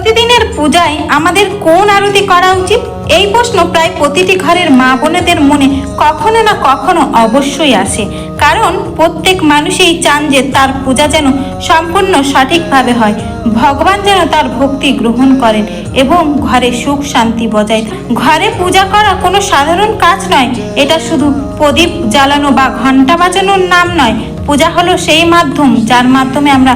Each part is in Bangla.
প্রতিদিনের পূজায় আমাদের কোন আরতি করা উচিত? এই প্রশ্ন প্রায় প্রতিটি ঘরের মা বোনেদের মনে কখনো না কখনো অবশ্যই আসে। কারণ প্রত্যেক মানুষই চান যে তার পূজা যেন সম্পূর্ণ সঠিকভাবে হয়, ভগবান যেন তার ভক্তি গ্রহণ করেন এবং ঘরে সুখ শান্তি বজায় থাকে। ঘরে পূজা করা কোনো সাধারণ কাজ নয়। এটা শুধু প্রদীপ জ্বালানো বা ঘন্টা বাজানোর নাম নয়। পূজা হলো সেই মাধ্যম যার মাধ্যমে আমরা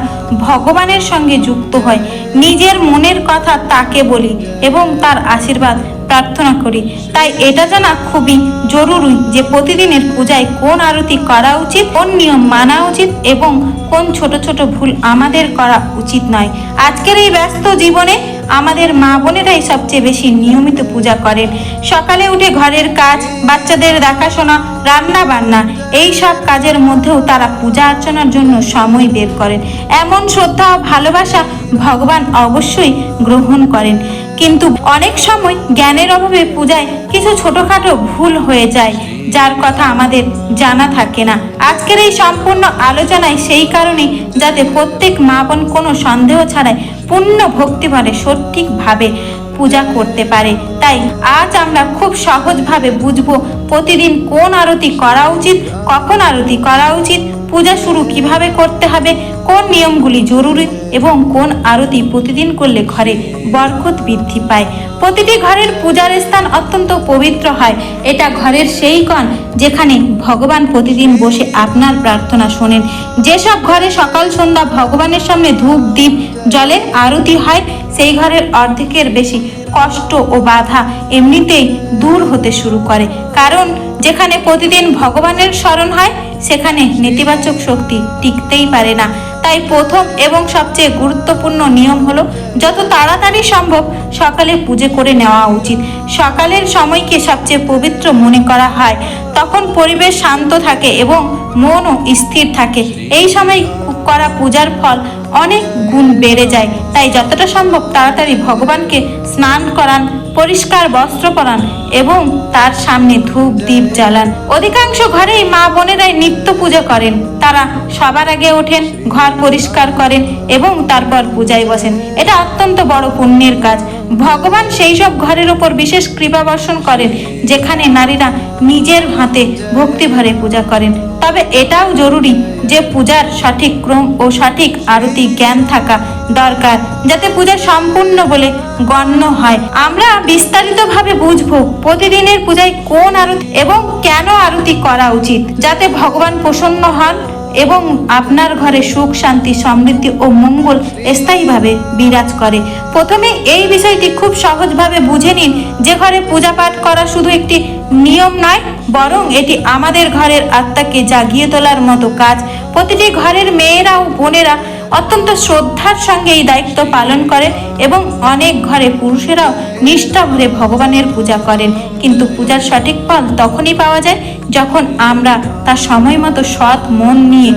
ভগবানের সঙ্গে যুক্ত হই, নিজের মনের কথা তাকে বলি এবং তার আশীর্বাদ প্রার্থনা করি। তাই এটা জানা খুবই জরুরি যে প্রতিদিনের পূজায় কোন আরতি করা উচিত, কোন নিয়ম মানা উচিত এবং কোন ছোট ছোট ভুল আমাদের করা উচিত নয়। আজকের এই ব্যস্ত জীবনে আমাদের মা বোনেরাই সবচেয়ে বেশি নিয়মিত পূজা করেন। সকালে উঠে ঘরের কাজ, বাচ্চাদের দেখাশোনা, রান্না বান্না, এই সব কাজের মধ্যেও তারা পূজা অর্চনার জন্য সময় বের করেন। এমন শ্রদ্ধা ও ভালোবাসা ভগবান অবশ্যই গ্রহণ করেন। কিন্তু অনেক সময় জ্ঞানের অভাবে পূজায় কিছু ছোটখাটো ভুল হয়ে যায়, যার কথা আমাদের জানা থাকে না। আজকের এই সম্পূর্ণ আলোচনায় সেই কারণে যাতে প্রত্যেক মা বোন কোনো সন্দেহ ছাড়াই পূর্ণ ভক্তিভরে সঠিকভাবে পূজা করতে পারে। তাই আজ আমরা খুব সহজভাবে বুঝবো প্রতিদিন কোন আরতি করা উচিত, কখন আরতি করা উচিত, পূজা শুরু কিভাবে করতে হবে, কোন নিয়মগুলি জরুরি এবং কোন আরতি প্রতিদিন করলে ঘরে বরকত বৃদ্ধি পায়। প্রতিটি ঘরের পূজার স্থান অত্যন্ত পবিত্র হয়। এটা ঘরের সেই কোণ যেখানে ভগবান প্রতিদিন বসে আপনার প্রার্থনা শোনেন। যেসব ঘরে সকাল সন্ধ্যা ভগবানের সামনে ধূপ দ্বীপ জলে আরতি হয়, সেই ঘরের অর্ধেকের বেশি কষ্ট ও বাধা এমনিতেই দূর হতে শুরু করে। কারণ যেখানে প্রতিদিন ভগবানের স্মরণ হয় সেখানে নেতিবাচক শক্তি টিকতেই পারে না। তাই প্রথম এবং সবচেয়ে গুরুত্বপূর্ণ নিয়ম হলো যত তাড়াতাড়ি সম্ভব সকালে পুজো করে নেওয়া উচিত। সকালের সময়কে সবচেয়ে পবিত্র মনে করা হয়। তখন পরিবেশ শান্ত থাকে এবং মনও স্থির থাকে। এই সময় করা পূজার ফল অনেক গুণ বেড়ে যায়। তাই যতটা সম্ভব তাড়াতাড়ি ভগবানকে স্নান করান, পরিষ্কার বস্ত্র পরান এবং তার সামনে ধূপ দ্বীপ জ্বালান। অধিকাংশ ঘরেই মা বোনেরাই নিত্য পূজা করেন। তারা সবার আগে ওঠেন, ঘর পরিষ্কার করেন এবং তারপর পূজায় বসেন। এটা অত্যন্ত বড় পুণ্যের কাজ। ভগবান সেই সব ঘরের ওপর বিশেষ কৃপা বর্ষণ করেন যেখানে নারীরা নিজের হাতে ভক্তিভরে পূজা করেন। তবে এটাও জরুরি যে পূজার সঠিক ক্রম ও সঠিক আরতি জ্ঞান থাকা দরকার, যাতে পূজা সম্পূর্ণ বলে গণ্য হয়। আমরা বিস্তারিতভাবে বুঝবো প্রতিদিনের পূজায় কোন আরতি এবং কেন আরতি করা উচিত, যাতে ভগবান প্রসন্ন হন এবং আপনার ঘরে সুখ শান্তি সমৃদ্ধি ও মঙ্গল স্থায়ীভাবে বিরাজ করে। প্রথমে এই বিষয়টি খুব সহজভাবে বুঝে নিন যে ঘরে পূজা পাঠ করা শুধু একটি নিয়ম নয়, বরং এটি আমাদের ঘরের আত্মাকে জাগিয়ে তোলার মতো কাজ। প্রতিটি ঘরের মেয়েরা ও বোনেরা অত্যন্ত শ্রদ্ধার সঙ্গে এই দায়িত্ব পালন করেন এবং অনেক ঘরে পুরুষেরাও নিষ্ঠা ভরে ভগবানের পূজা করেন। কিন্তু পূজার সঠিক ফল তখনই পাওয়া যায় যখন আমরা তার সময় মতো সৎ মন নিয়ে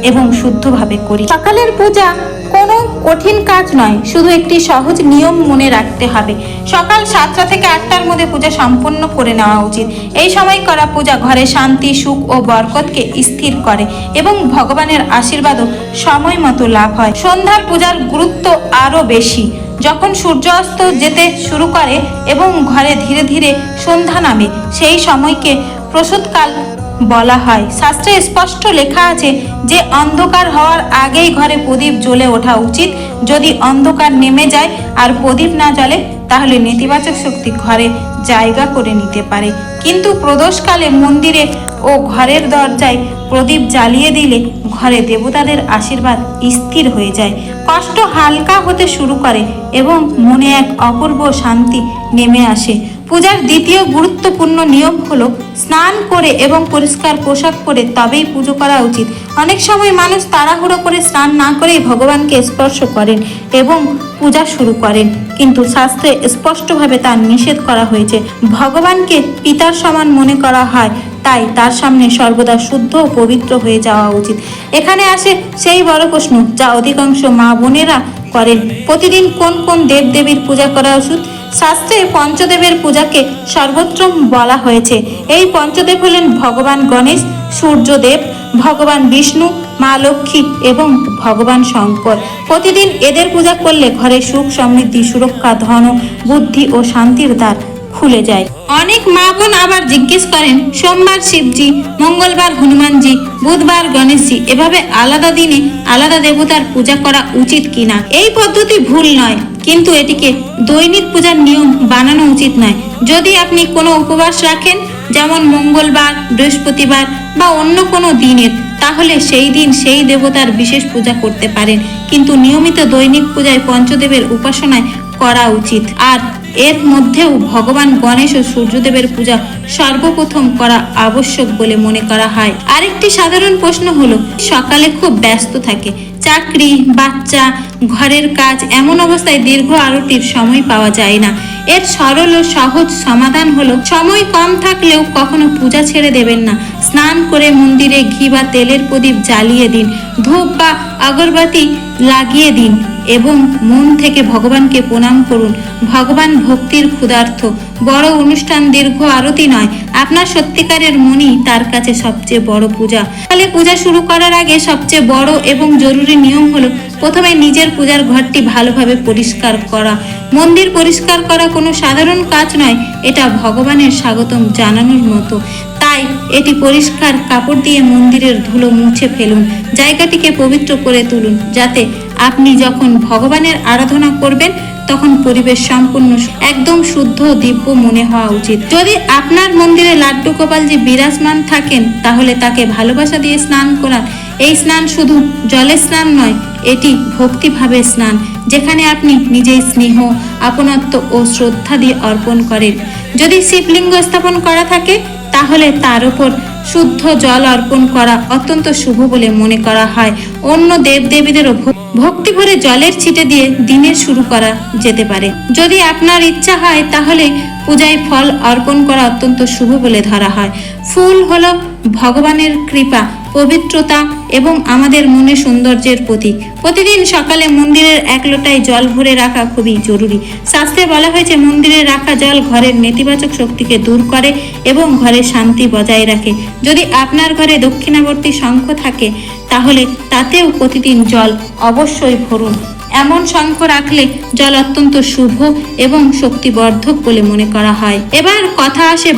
এবং শুদ্ধভাবে করি। সকালের পূজা কোনো কঠিন কাজ নয়, শুধু একটি সহজ নিয়ম মনে রাখতে হবে। সকাল 7টা থেকে 8টার মধ্যে পূজা সম্পন্ন করে নেওয়া উচিত। এই সময় করা পূজা ঘরে শান্তি সুখ ও বরকতকে স্থির করে এবং ভগবানের আশীর্বাদও সময় মতো লাভ হয়। সন্ধ্যার পূজার গুরুত্ব আরও বেশি। যখন সূর্য অস্ত যেতে শুরু করে এবং ঘরে ধীরে ধীরে সন্ধ্যা নামে, সেই সময়কে প্রসূতকাল বলা হয়। শাস্ত্রে স্পষ্ট লেখা আছে যে অন্ধকার হওয়ার আগেই ঘরে প্রদীপ জ্বলে ওঠা উচিত। যদি অন্ধকার নেমে যায় আর প্রদীপ না জ্বলে তাহলে নেতিবাচক শক্তি ঘরে জায়গা করে নিতে পারে। কিন্তু প্রদোষকালে মন্দিরে ও ঘরের দরজায় প্রদীপ জ্বালিয়ে দিলে ঘরে দেবতাদের আশীর্বাদ স্থির হয়ে যায়, কষ্ট হালকা হতে শুরু করে এবং মনে এক অপূর্ব শান্তি নেমে আসে। পূজার দ্বিতীয় গুরুত্বপূর্ণ নিয়ম হলো স্নান করে এবং পরিষ্কার পোশাক পরে তবেই পুজো করা উচিত। অনেক সময় মানুষ তাড়াহুড়ো করে স্নান না করেই ভগবানকে স্পর্শ করেন এবং পূজা শুরু করেন, কিন্তু শাস্ত্রে স্পষ্টভাবে তা নিষেধ করা হয়েছে। ভগবানকে পিতার সমান মনে করা হয়, তাই তার সামনে সর্বদা শুদ্ধ ও পবিত্র হয়ে যাওয়া উচিত। এখানে আসে সেই বড় প্রশ্ন যা অধিকাংশ মা বোনেরা করেন, প্রতিদিন কোন কোন দেবদেবীর পূজা করা উচিত? শাস্ত্রে পঞ্চদেবের পূজাকে সর্বোত্তম বলা হয়েছে। এই পঞ্চদেব হলেন ভগবান গণেশ, সূর্যদেব, ভগবান বিষ্ণু, মা লক্ষ্মী এবং ভগবান শঙ্কর। প্রতিদিন এদের পূজা করলে ঘরে সুখ সমৃদ্ধি, সুরক্ষা, ধন, বুদ্ধি ও শান্তির দ্বার খুলে যায়। অনেক মা বোন আবার জিজ্ঞেস করেন, সোমবার শিবজি, মঙ্গলবার হনুমানজি, বুধবার গণেশজি, এভাবে আলাদা দিনে আলাদা দেবতার পূজা করা উচিত কিনা? এই পদ্ধতি ভুল নয়, কিন্তু এটিকে দৈনিক পূজার নিয়ম বানানো উচিত নয়। যদি আপনি কোনো উপবাস রাখেন, যেমন মঙ্গলবার, বৃহস্পতিবার বা অন্য কোনো দিনের, তাহলে সেই দিন সেই দেবতার বিশেষ পূজা করতে পারেন, কিন্তু নিয়মিত দৈনিক পূজায় পঞ্চদেবের উপাসনায় করা উচিত। আর এর মধ্যেও ভগবান গণেশ ও সূর্যদেবের পূজা সর্বপ্রথম করা আবশ্যক বলে মনে করা হয়। আরেকটি সাধারণ প্রশ্ন হলো, সকালে খুব ব্যস্ত থাকে, চাকরি, বাচ্চা, ঘরের কাজ, এমন অবস্থায় দীর্ঘ আরতির সময় পাওয়া যায় না। এর সরল ও সহজ সমাধান হলো, সময় কম থাকলেও কখনো পূজা ছেড়ে দেবেন না। স্নান করে মন্দিরে ঘি বা তেলের প্রদীপ জ্বালিয়ে দিন, ধূপ বা আগরবাতি লাগিয়ে দিন এবং মন থেকে ভগবানকে প্রণাম করুন। ভগবান ভক্তির ক্ষুধার্থ, বড় অনুষ্ঠান, দীর্ঘ আরতি নয়, আপনার সত্যিকারের মনই তার কাছে সবচেয়ে বড় পূজা। তাহলে পূজা শুরু করার আগে সবচেয়ে বড় এবং জরুরি নিয়ম হলো প্রথমে নিজের পূজার ঘরটি ভালোভাবে পরিষ্কার করা। মন্দির পরিষ্কার করা কোনো সাধারণ কাজ নয়, এটা ভগবানের স্বাগতম জানানোর মতো। তাই এটি পরিষ্কার কাপড় দিয়ে মন্দিরের ধুলো মুছে ফেলুন, জায়গাটিকে পবিত্র করে তুলুন, যাতে আপনি যখন ভগবানের আরাধনা করবেন তখন পরিবেশ সম্পূর্ণ একদম শুদ্ধ ও দিব্য মনে হওয়া উচিত। যদি আপনার মন্দিরে লাড্ডু গোপালজি বিরাজমান থাকেন, তাহলে তাকে ভালোবাসা দিয়ে স্নান করান। এই স্নান শুধু জলের স্নান নয়, এটি ভক্তিভাবের স্নান, যেখানে আপনি নিজেই স্নেহ, আপনত্ব ও শ্রদ্ধা দিয়ে অর্পণ করেন। যদি শিবলিঙ্গ স্থাপন করা থাকে, তাহলে তার উপর শুদ্ধ জল অর্পণ করা অত্যন্ত শুভ বলে মনে করা হয়। অন্য দেবদেবীদেরও ভক্তি ভরে জলের ছিটে দিয়ে দিনের শুরু করা যেতে পারে। যদি আপনার ইচ্ছা হয়, তাহলে পূজায় ফল অর্পণ করা অত্যন্ত শুভ বলে ধরা হয়। ফুল হলো ভগবানের কৃপা, পবিত্রতা এবং আমাদের মনে সৌন্দর্যের প্রতীক। প্রতিদিন সকালে মন্দিরের এক লোটায় জল ভরে রাখা খুবই জরুরি। শাস্ত্রে বলা হয়েছে, মন্দিরে রাখা জল ঘরের নেতিবাচক শক্তিকে দূর করে এবং ঘরে শান্তি বজায় রাখে। যদি আপনার ঘরে দক্ষিণাবর্তী শঙ্খ থাকে, তাহলে তাতেও প্রতিদিন জল অবশ্যই ভরুন। এমন শঙ্খ রাখলে জল অত্যন্ত শুভ এবং শক্তিবর্ধক বলে মনে করা হয়। এবার কথা আসে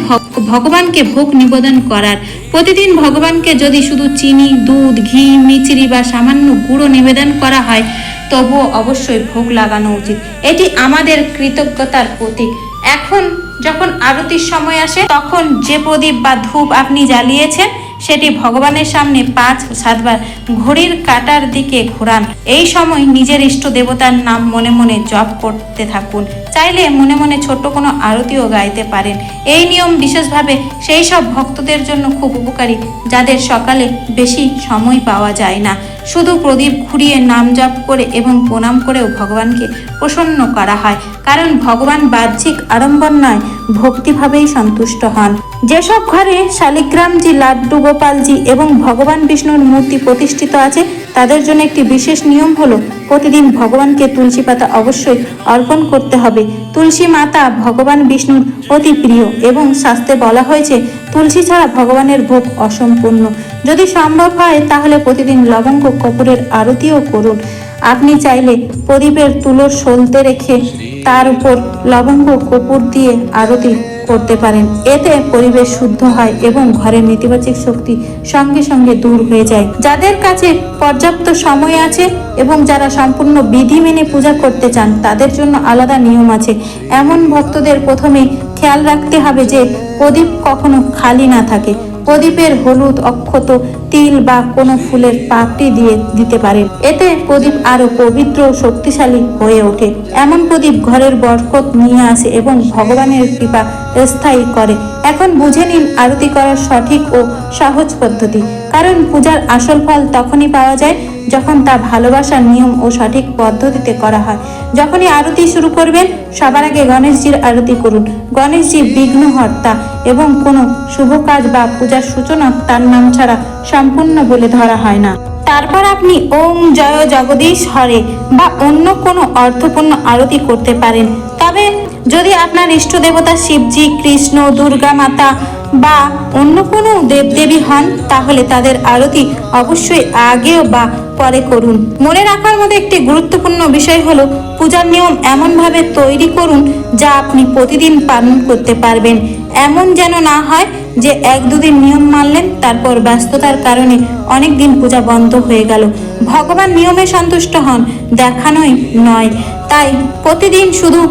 ভগবানকে ভোগ নিবেদন করার। প্রতিদিন ভগবানকে যদি শুধু চিনি, দুধ, ঘি, মিছরি বা সামান্য গুঁড়ো নিবেদন করা হয়, তবুও অবশ্যই ভোগ লাগানো উচিত। এটি আমাদের কৃতজ্ঞতার প্রতীক। এখন যখন আরতির সময় আসে, তখন যে প্রদীপ বা ধূপ আপনি জ্বালিয়েছেন, সেটি ভগবানের সামনে 5-7 বার ঘড়ির কাঁটার দিকে ঘোরান। এই সময় নিজের ইষ্ট দেবতার নাম মনে মনে জপ করতে থাকুন। চাইলে মনে মনে ছোট্ট কোনো আরতিও গাইতে পারেন। এই নিয়ম বিশেষভাবে সেই সব ভক্তদের জন্য খুব উপকারী, যাদের সকালে বেশি সময় পাওয়া যায় না। শুধু প্রদীপ ঘুরিয়ে নাম জপ করে এবং প্রণাম করেও ভগবানকে প্রসন্ন করা হয়, কারণ ভগবান বাহ্যিক আড়ম্বর নয়, ভক্তিভাবেই সন্তুষ্ট হন। যেসব ঘরে শালিগ্রামজি, লাড্ডু গোপালজি এবং ভগবান বিষ্ণুর মূর্তি প্রতিষ্ঠিত আছে, তাদের জন্য একটি বিশেষ নিয়ম হলো প্রতিদিন ভগবানকে তুলসী পাতা অবশ্যই অর্পণ করতে হবে। তুলসী মাতা ভগবান বিষ্ণুর অতি প্রিয় এবং শাস্ত্রে বলা হয়েছে, তুলসী ছাড়া ভগবানের ভোগ অসম্পূর্ণ। যদি সম্ভব হয়, তাহলে প্রতিদিন লবঙ্গ কর্পূরের আরতিও করুন। আপনি চাইলে প্রদীপের তুলোর সলতে রেখে তার উপর লবঙ্গ কর্পূর দিয়ে আরতি করতে পারেন। এতে পরিবেশ শুদ্ধ হয় এবং ঘরের নেতিবাচক শক্তি সঙ্গে সঙ্গে দূর হয়ে যায়। যাদের কাছে পর্যাপ্ত সময় আছে এবং যারা সম্পূর্ণ বিধি মেনে পূজা করতে চান, তাদের জন্য আলাদা নিয়ম আছে। এমন ভক্তদের প্রথমে খেয়াল রাখতে হবে যে প্রদীপ কখনো খালি না থাকে। প্রদীপের হলুদ, অক্ষত, তিল বা কোনো ফুলের পাপড়ি দিয়ে দিতে পারেন। এতে প্রদীপ আরো পবিত্র ও শক্তিশালী হয়ে ওঠে। এমন প্রদীপ ঘরের বরকত নিয়ে আসে এবং ভগবানের কৃপা স্থায়ী করে। এখন বুঝে নিন আরতি করার সঠিক ও সহজ পদ্ধতি, কারণ পূজার আসল ফল তখনই পাওয়া যায় যখন তা ভালোবাসার নিয়ম ও সঠিক পদ্ধতিতে করা হয়। যখনই আরতি শুরু করবেন, সবার আগে গণেশজির আরতি করুন। গণেশজি বিঘ্নহর্তা এবং কোনো শুভ কাজ বা পূজার সূচনা তার নাম ছাড়া সম্পূর্ণ বলে ধরা হয় না। তারপর আপনি ওম জয় জগদীশ হরে বা অন্য কোনো অর্থপূর্ণ আরতি করতে পারেন। তবে যদি আপনার ইষ্ট দেবতা শিবজি, কৃষ্ণ, দুর্গা মাতা বা অন্য কোনো দেবদেবী হন, তাহলে তাদের আরতি অবশ্যই আগে বা পরে করুন। মনে রাখার মতো একটি গুরুত্বপূর্ণ বিষয় হলো পূজার নিয়ম এমনভাবে তৈরি করুন যা আপনি প্রতিদিন পালন করতে পারবেন। এমন যেন না হয় যে এক দুদিন নিয়ম মানলেন, তারপর ব্যস্ততার কারণে অনেক দিন পূজা বন্ধ হয়ে গেল। ভগবান নিয়মে সন্তুষ্ট হন, দেখানোই নয়। তাই প্রতিদিন শুধু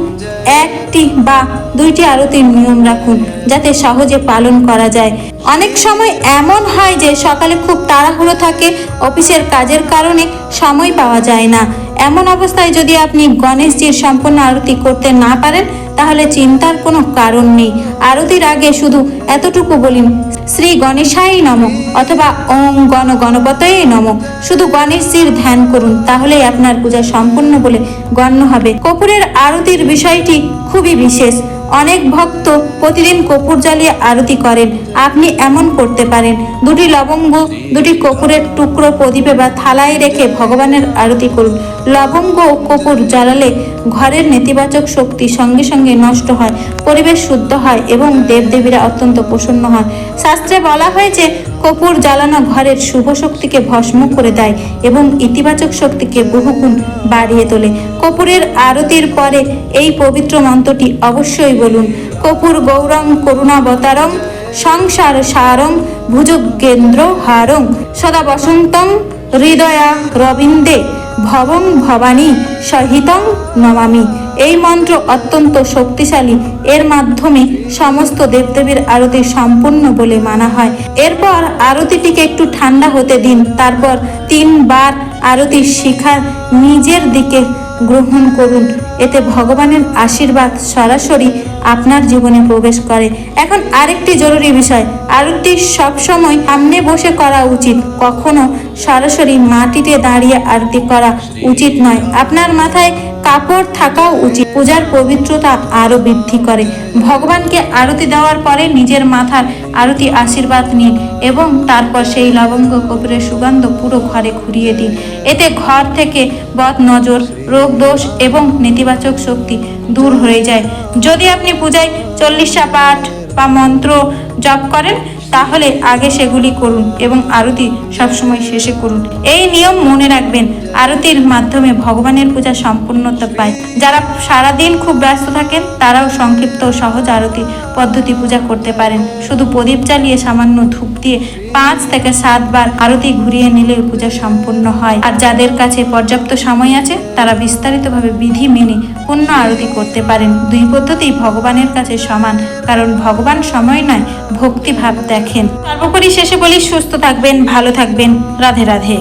একটি বা দুইটি আরতির নিয়ম রাখুন যাতে সহজে পালন করা যায়। অনেক সময় এমন হয় যে সকালে খুব তাড়াহুড়ো থাকে, অফিসের কাজের কারণে সময় পাওয়া যায় না। এমন অবস্থায় যদি আপনি গণেশজির সম্পূর্ণ আরতি করতে না পারেন, তাহলে চিন্তার কোনো কারণ নেই। আরতির আগে শুধু এতটুকু বলিন, শ্রী গণেশাই নমঃ অথবা ওম গণপতয়ে নমঃ। শুধু গণেশজির ধ্যান করুন, তাহলেই আপনার পূজা সম্পূর্ণ বলে গণ্য হবে। কর্পূরের আরতির বিষয়টি খুবই বিশেষ। অনেক ভক্ত প্রতিদিন কর্পূর জ্বালিয়ে আরতি করেন। আপনি এমন করতে পারেন, দুটি লবঙ্গ, দুটি কর্পূরের টুকরো প্রদীপে বা থালায় রেখে ভগবানের আরতি করুন। লবঙ্গ ও কর্পূর জ্বালালে ঘরের নেতিবাচক শক্তি সঙ্গে সঙ্গে নষ্ট হয়, পরিবেশ শুদ্ধ হয় এবং দেবদেবীরা অত্যন্ত প্রসন্ন হন। শাস্ত্রে বলা হয়েছে কর্পূর জ্বালানো ঘরের শুভ শক্তিকে ভস্ম করে দেয় এবং ইতিবাচক শক্তিকে বহুগুণ বাড়িয়ে তোলে। কর্পূরের আরতির পরে এই পবিত্র মন্ত্রটি অবশ্যই বলুন, কর্পূর গৌরং করুণাবতারং সংসার সারং ভুজগেন্দ্র হারং সদা বসন্তং হৃদয়া রবিন্দে ভবং ভবানী সহিতং নমামি। এই মন্ত্র অত্যন্ত শক্তিশালী। এর মাধ্যমে সমস্ত দেবদেবীর আরতি সম্পূর্ণ বলে মানা হয়। এরপর আরতিটিকে একটু ঠান্ডা হতে দিন। তারপর 3 বার আরতির শিখা নিজের দিকে গ্রহণ করুন। এতে ভগবানের আশীর্বাদ সরাসরি আপনার জীবনে প্রবেশ করে। এখন আরেকটি জরুরি বিষয়, আরতি সবসময় সামনে বসে করা উচিত। কখনো সরাসরি মাটিতে দাঁড়িয়ে আরতি করা উচিত নয়। আপনার মাথায় কাপড় থাকাও উচিত। পূজার পবিত্রতা আরো বৃদ্ধি করে। ভগবানকে আরতি দেওয়ার পরে নিজের মাথার আরতি আশীর্বাদ নিন এবং তারপর সেই লবঙ্গ কর্পূরের সুগন্ধ পুরো ঘরে ঘুরিয়ে দিন। এতে ঘর থেকে বদ নজর, রোগ দোষ এবং নেতিবাচক শক্তি দূর হয়ে যায়। যদি আপনি পূজায় 40টা পাঠ বা মন্ত্র জপ করেন, তাহলে আগে সেগুলি করুন এবং আরতি সবসময় শেষে করুন। এই নিয়ম মনে রাখবেন, আরতির মাধ্যমে ভগবানের পূজা সম্পূর্ণতা পায়। যারা সারাদিন খুব ব্যস্ত থাকেন, তারাও সংক্ষিপ্ত ও সহজ আরতি পদ্ধতি পূজা করতে পারেন। শুধু প্রদীপ জ্বালিয়ে সামান্য ধূপ দিয়ে 5 থেকে 7 বার আরতি ঘুরিয়ে নিলে পূজা সম্পূর্ণ হয়। আর যাদের কাছে পর্যাপ্ত সময় আছে, তারা বিস্তারিতভাবে বিধি মেনে পূর্ণ আরতি করতে পারেন। 2 পদ্ধতি ভগবানের কাছে সমান, কারণ ভগবান সময় নয়, ভক্তিভাব দেখেন। সর্বোপরি শেষে বলি, সুস্থ থাকবেন, ভালো থাকবেন। রাধে রাধে।